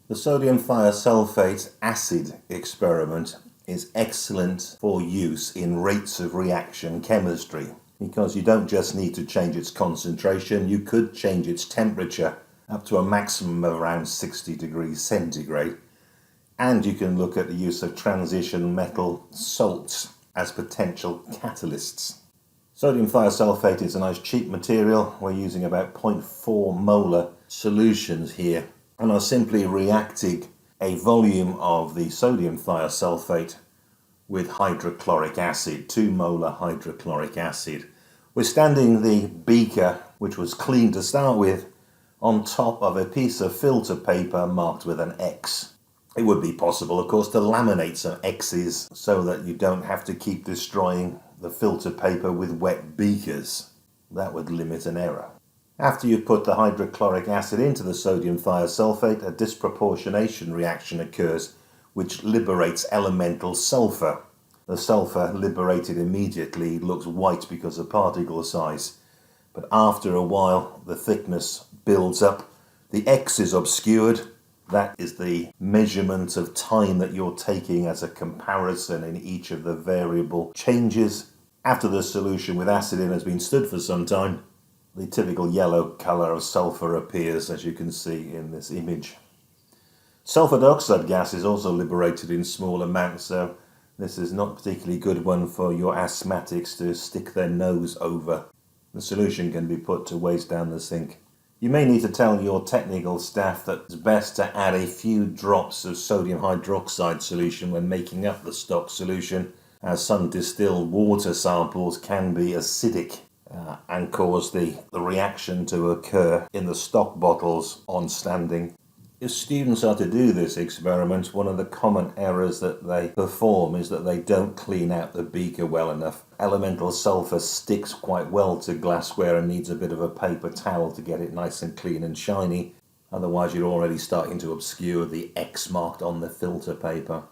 The sodium thiosulfate acid experiment is excellent for use in rates of reaction chemistry because you don't just need to change its concentration, you could change its temperature up to a maximum of around 60 degrees centigrade. And you can look at the use of transition metal salts as potential catalysts. Sodium thiosulfate is a nice cheap material. We're using about 0.4 molar solutions here, and are simply reacting a volume of the sodium thiosulfate with hydrochloric acid, 2 molar hydrochloric acid. We're standing the beaker, which was clean to start with, on top of a piece of filter paper marked with an X. It would be possible, of course, to laminate some X's so that you don't have to keep destroying the filter paper with wet beakers. That would limit an error. After you've put the hydrochloric acid into the sodium thiosulfate, a disproportionation reaction occurs which liberates elemental sulfur. The sulfur liberated immediately looks white because of particle size, but after a while the thickness builds up, the X is obscured. That is the measurement of time that you're taking as a comparison in each of the variable changes. After the solution with acid in has been stood for some time, the typical yellow colour of sulfur appears, as you can see in this image. Sulfur dioxide gas is also liberated in small amounts, so this is not a particularly good one for your asthmatics to stick their nose over. The solution can be put to waste down the sink. You may need to tell your technical staff that it's best to add a few drops of sodium hydroxide solution when making up the stock solution, as some distilled water samples can be acidic and cause the reaction to occur in the stock bottles on standing. If students are to do this experiment, one of the common errors that they perform is that they don't clean out the beaker well enough. Elemental sulfur sticks quite well to glassware and needs a bit of a paper towel to get it nice and clean and shiny. Otherwise you're already starting to obscure the X marked on the filter paper.